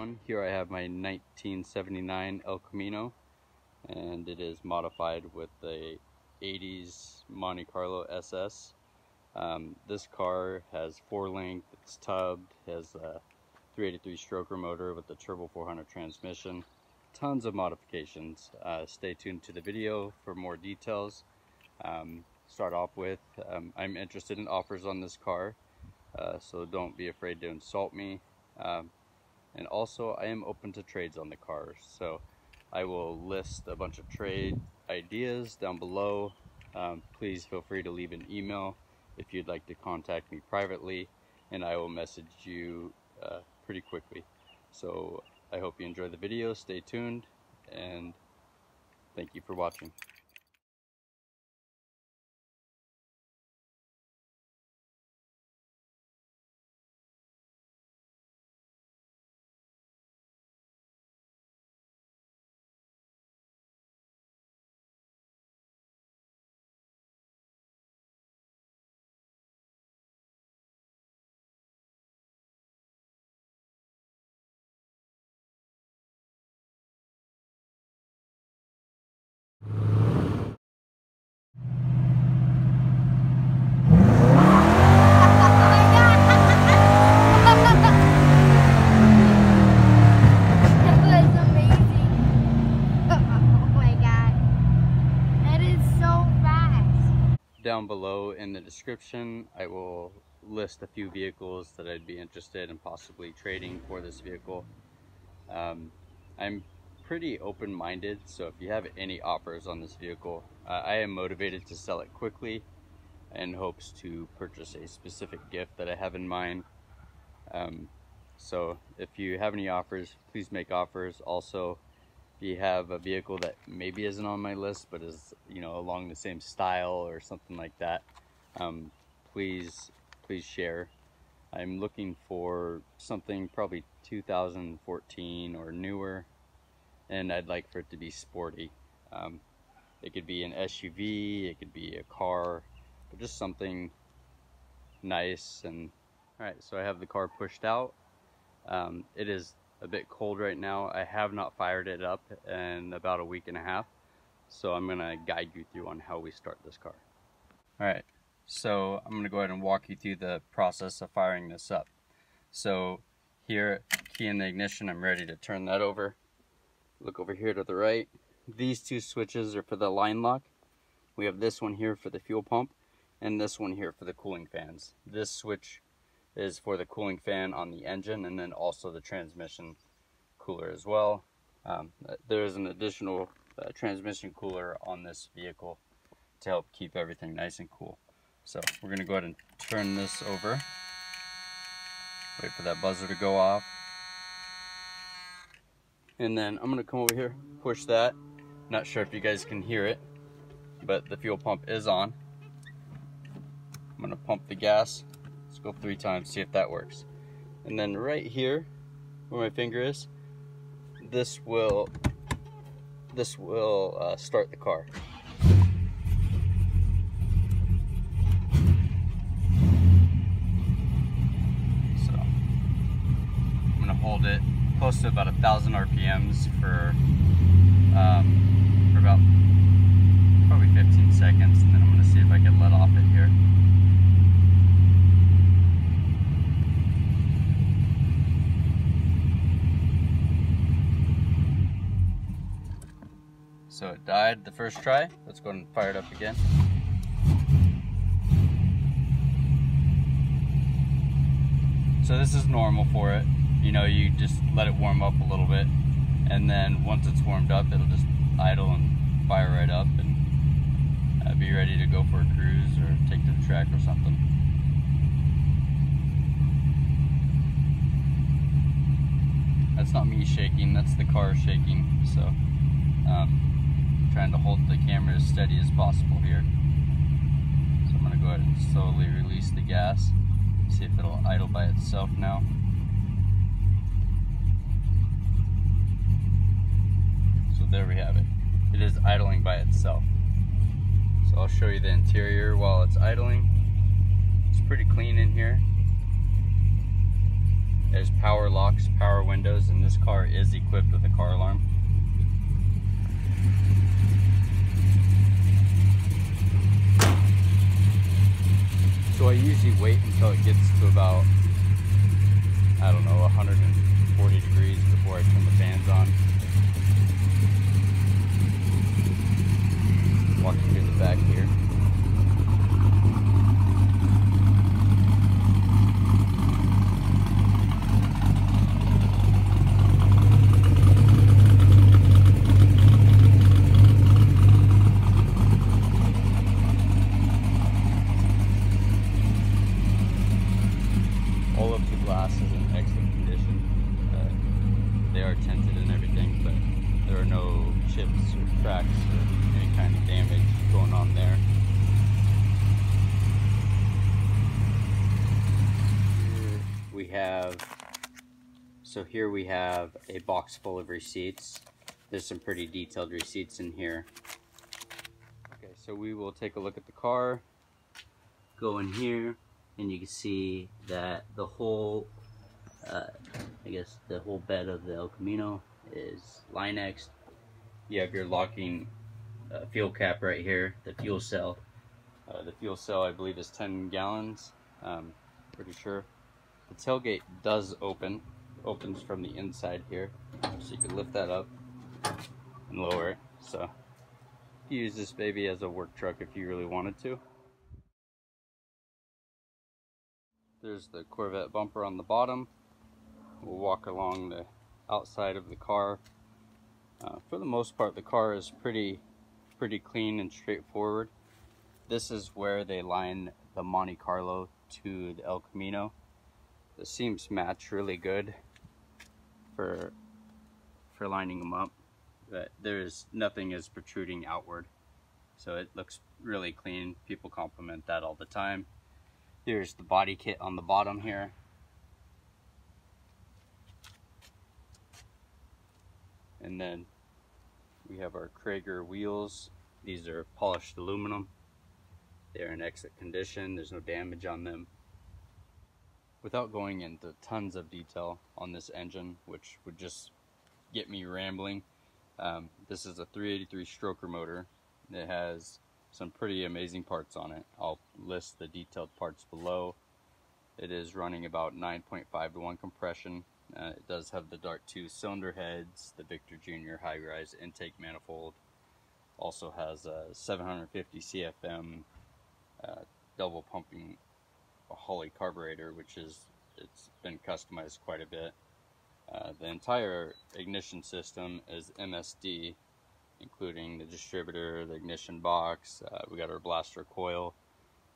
everyone. Here I have my 1979 El Camino, and it is modified with the 80s Monte Carlo SS. This car has 4-link, it's tubbed, has a 383 stroker motor with the turbo 400 transmission. Tons of modifications. Stay tuned to the video for more details. Start off with, I'm interested in offers on this car, so don't be afraid to insult me. And also I am open to trades on the car, so I will list a bunch of trade ideas down below. Please feel free to leave an email if you'd like to contact me privately, and I will message you pretty quickly. So I hope you enjoy the video, stay tuned, and thank you for watching. Down below in the description, I will list a few vehicles that I'd be interested in possibly trading for this vehicle. I'm pretty open-minded, so if you have any offers on this vehicle, I am motivated to sell it quickly in hopes to purchase a specific gift that I have in mind. So if you have any offers, please make offers. Also, if you have a vehicle that maybe isn't on my list but is, you know, along the same style or something like that, please share. I'm looking for something probably 2014 or newer, and I'd like for it to be sporty. It could be an SUV, it could be a car, but just something nice. And alright, so I have the car pushed out. It is a bit cold right now. I have not fired it up in about a week and a half, so I'm gonna guide you through on how we start this car. Alright, so I'm gonna go ahead and walk you through the process of firing this up. So here, key in the ignition, I'm ready to turn that over. Look over here to the right. These two switches are for the line lock. We have this one here for the fuel pump, and this one here for the cooling fans. This switch is for the cooling fan on the engine, and then also the transmission cooler as well. There is an additional transmission cooler on this vehicle to help keep everything nice and cool. So we're going to go ahead and turn this over. Wait for that buzzer to go off. And then I'm going to come over here, push that. Not sure if you guys can hear it, but the fuel pump is on. I'm going to pump the gas. Let's go 3 times, see if that works. And then right here, where my finger is, this will start the car. So I'm gonna hold it close to about 1,000 RPMs for about probably 15 seconds, and then I'm gonna see if I can let off it here. So it died the first try. Let's go ahead and fire it up again. So this is normal for it. You know, you just let it warm up a little bit, and then once it's warmed up, it'll just idle and fire right up and be ready to go for a cruise or take to the track or something. That's not me shaking, that's the car shaking. So trying to hold the camera as steady as possible here. So I'm going to go ahead and slowly release the gas, see if it'll idle by itself now. So there we have it. It is idling by itself. So I'll show you the interior while it's idling. It's pretty clean in here. There's power locks, power windows, and this car is equipped with a car alarm. So I usually wait until it gets to about, I don't know, 140 degrees before I turn the fans on. Walking through the back here. All of the glass is in excellent condition. They are tinted and everything, but there are no chips or cracks or any kind of damage going on there. Here we have a box full of receipts. There's some pretty detailed receipts in here. Okay, so we will take a look at the car, go in here, and you can see that the whole, I guess the whole bed of the El Camino is Linexed. You have your locking fuel cap right here, the fuel cell. The fuel cell, I believe, is 10 gallons, pretty sure. The tailgate does opens from the inside here, so you can lift that up and lower it. So you use this baby as a work truck if you really wanted to. There's the Corvette bumper on the bottom. We'll walk along the outside of the car. For the most part, the car is pretty clean and straightforward. This is where they line the Monte Carlo to the El Camino. The seams match really good for lining them up, but there's nothing is protruding outward, so it looks really clean. People compliment that all the time. Here's the body kit on the bottom here. And then we have our Kreger wheels. These are polished aluminum. They're in excellent condition. There's no damage on them. Without going into tons of detail on this engine, which would just get me rambling, this is a 383 stroker motor. It has some pretty amazing parts on it. I'll list the detailed parts below. It is running about 9.5 to 1 compression. It does have the Dart 2 cylinder heads, the Victor Jr. high-rise intake manifold. Also has a 750 CFM double pumping Holly carburetor, which is, it's been customized quite a bit. The entire ignition system is MSD, including the distributor, the ignition box. We got our blaster coil,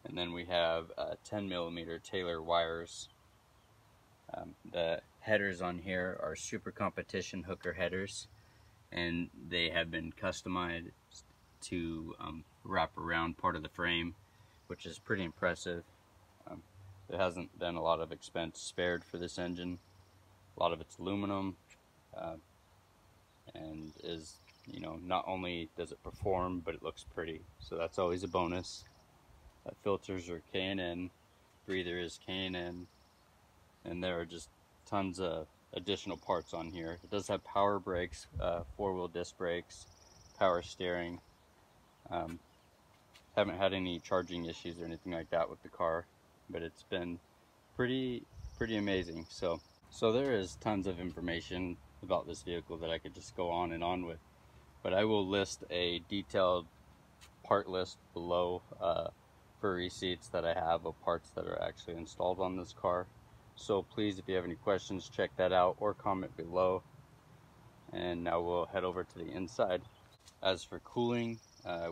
and then we have 10mm Taylor wires. The headers on here are super competition hooker headers, and they have been customized to wrap around part of the frame, which is pretty impressive. There hasn't been a lot of expense spared for this engine. A lot of it's aluminum, and is, you know, not only does it perform, but it looks pretty, so that's always a bonus. Filters are K&N, breather is K&N, and there are just tons of additional parts on here. It does have power brakes, four-wheel disc brakes, power steering. Haven't had any charging issues or anything like that with the car, but it's been pretty amazing. So there is tons of information about this vehicle that I could just go on and on with, but I will list a detailed part list below for receipts that I have of parts that are actually installed on this car. So please, if you have any questions, check that out or comment below. And now we'll head over to the inside. As for cooling,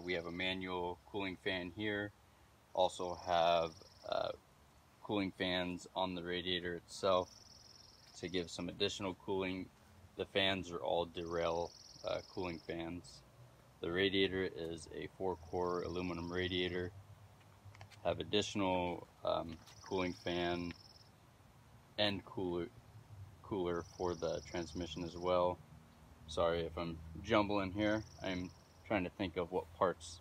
we have a manual cooling fan here. Also have cooling fans on the radiator itself to give some additional cooling. The fans are all Derail cooling fans. The radiator is a 4-core aluminum radiator. Have additional cooling fan and cooler for the transmission as well. Sorry if I'm jumbling here. I'm trying to think of what parts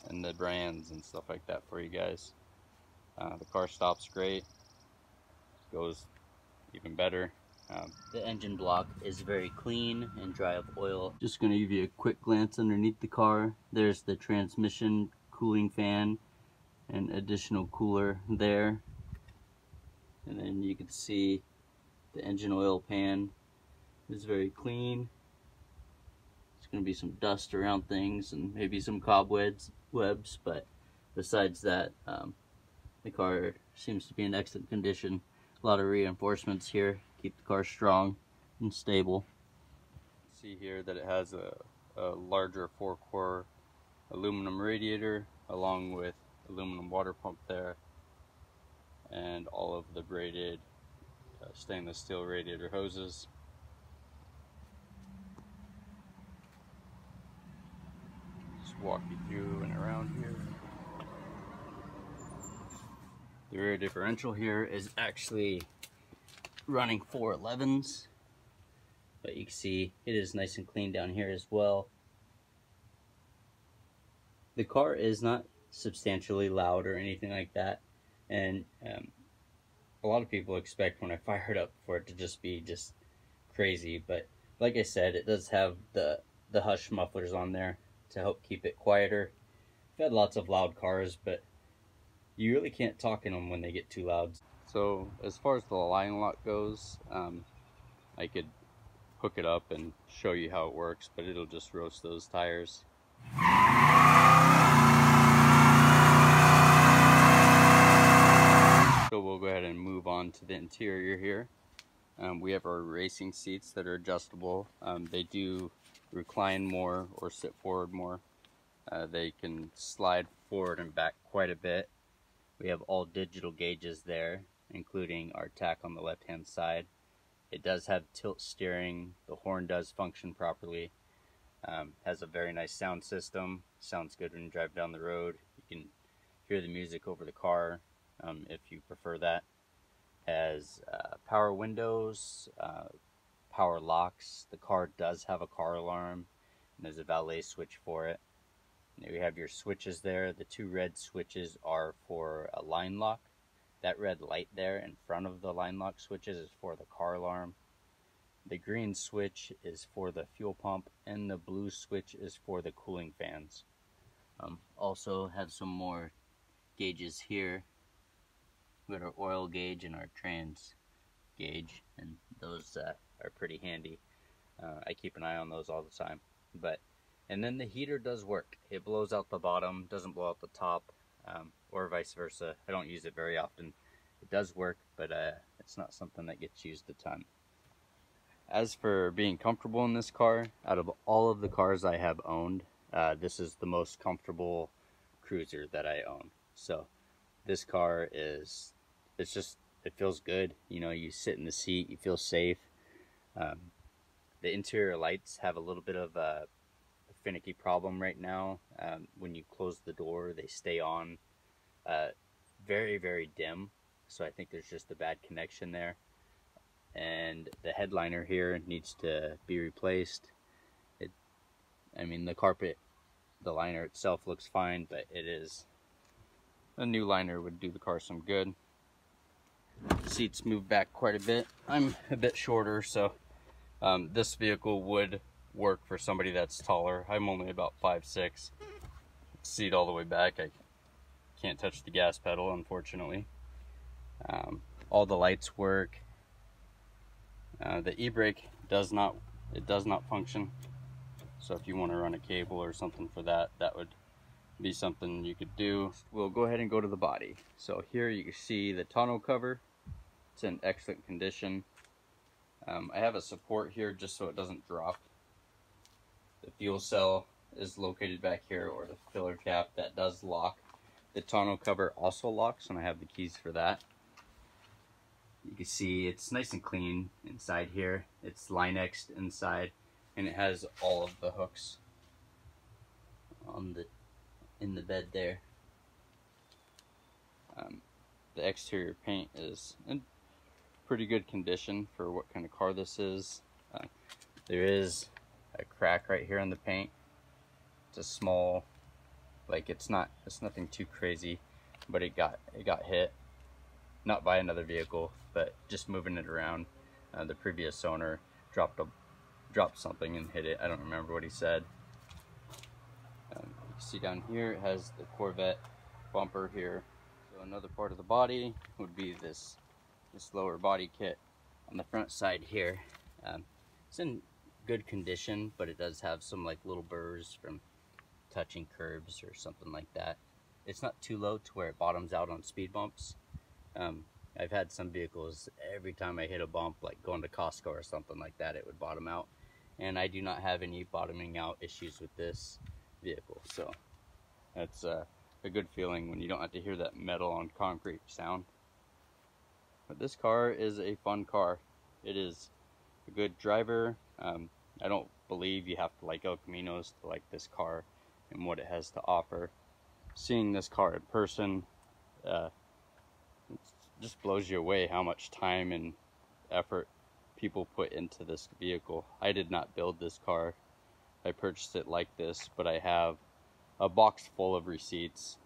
and the brands and stuff like that for you guys. The car stops great, goes even better. The engine block is very clean and dry of oil. Just going to give you a quick glance underneath the car. There's the transmission cooling fan and additional cooler there. And then you can see the engine oil pan is very clean. There's going to be some dust around things and maybe some cobwebs, but besides that, the car seems to be in excellent condition. A lot of reinforcements here, keep the car strong and stable. See here that it has a larger 4-core aluminum radiator along with aluminum water pump there, and all of the braided stainless steel radiator hoses. Just walk you through and around here. The rear differential here is actually running 411s, but you can see it is nice and clean down here as well. The car is not substantially loud or anything like that, and a lot of people expect when I fire it up for it to just be crazy, but like I said, it does have the hush mufflers on there to help keep it quieter. I've had lots of loud cars, but you really can't talk in them when they get too loud. So as far as the line lock goes, I could hook it up and show you how it works, but it'll just roast those tires. So we'll go ahead and move on to the interior here. We have our racing seats that are adjustable. They do recline more or sit forward more. They can slide forward and back quite a bit. We have all digital gauges there, including our tack on the left hand side. It does have tilt steering. The horn does function properly. Has a very nice sound system. Sounds good when you drive down the road. You can hear the music over the car if you prefer that. Has power windows, power locks. The car does have a car alarm, and there's a valet switch for it. And we have your switches there. The 2 red switches are for a line lock. That red light there in front of the line lock switches is for the car alarm. The green switch is for the fuel pump, and the blue switch is for the cooling fans. Also have some more gauges here. We got our oil gauge and our trans gauge, and those are pretty handy. I keep an eye on those all the time. And then the heater does work. It blows out the bottom, doesn't blow out the top, or vice versa. I don't use it very often. It does work, but it's not something that gets used a ton. As for being comfortable in this car, out of all of the cars I have owned, this is the most comfortable cruiser that I own. So this car is, it feels good. You know, you sit in the seat, you feel safe. The interior lights have a little bit of a finicky problem right now. When you close the door, they stay on very, very dim. So I think there's just a bad connection there. And the headliner here needs to be replaced. I mean, the carpet, the liner itself looks fine, but a new liner would do the car some good. Seats move back quite a bit. I'm a bit shorter, so this vehicle would work for somebody that's taller. I'm only about 5'6". Seat all the way back. I can't touch the gas pedal, unfortunately. All the lights work. The e-brake does not function. So if you want to run a cable or something for that, that would be something you could do. We'll go ahead and go to the body. So here you can see the tonneau cover. It's in excellent condition. I have a support here just so it doesn't drop. The fuel cell is located back here, or the filler cap that does lock. The tonneau cover also locks, and I have the keys for that. You can see it's nice and clean inside here. It's Linexed inside, and it has all of the hooks in the bed there. The exterior paint is in pretty good condition for what kind of car this is. There is a crack right here in the paint. It's a small, like it's nothing too crazy, but it got hit. not buy another vehicle, but just moving it around. The previous owner dropped something and hit it. I don't remember what he said. You can see down here it has the Corvette bumper here. So another part of the body would be this lower body kit on the front side here. It's in good condition, but it does have some like little burrs from touching curbs or something like that. It's not too low to where it bottoms out on speed bumps. I've had some vehicles, every time I hit a bump, like going to Costco or something like that, it would bottom out. And I do not have any bottoming out issues with this vehicle. So that's a good feeling when you don't have to hear that metal on concrete sound. But this car is a fun car. It is a good driver. I don't believe you have to like El Caminos to like this car and what it has to offer. Seeing this car in person, it just blows you away how much time and effort people put into this vehicle. I did not build this car. I purchased it like this, but I have a box full of receipts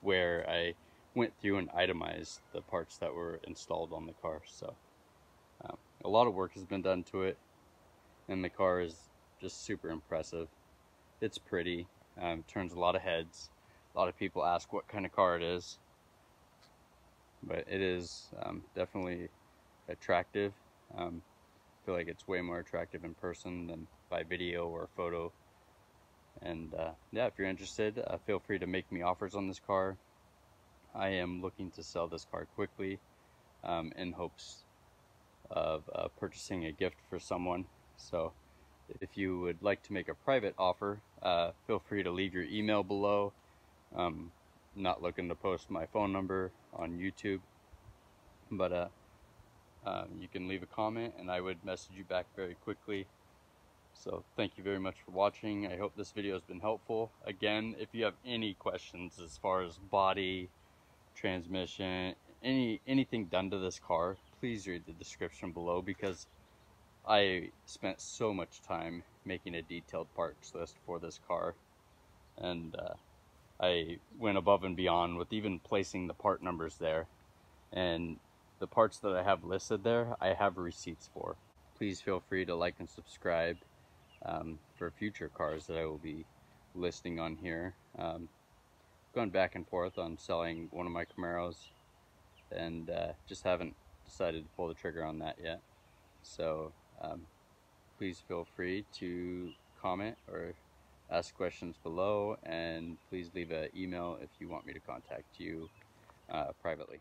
where I went through and itemized the parts that were installed on the car. So a lot of work has been done to it, and the car is just super impressive. It's pretty, turns a lot of heads. A lot of people ask what kind of car it is, but it is definitely attractive. I feel like it's way more attractive in person than by video or photo. And yeah, if you're interested, feel free to make me offers on this car. I am looking to sell this car quickly in hopes of purchasing a gift for someone. So if you would like to make a private offer, feel free to leave your email below. Not looking to post my phone number on YouTube, but you can leave a comment and I would message you back very quickly. So thank you very much for watching. I hope this video has been helpful. Again, if you have any questions as far as body, transmission, anything done to this car, please read the description below, because I spent so much time making a detailed parts list for this car, and I went above and beyond with even placing the part numbers there, and the parts that I have listed there, I have receipts for. Please feel free to like and subscribe for future cars that I will be listing on here. Going back and forth on selling one of my Camaros, and just haven't decided to pull the trigger on that yet. So please feel free to comment or ask questions below, and please leave an email if you want me to contact you privately.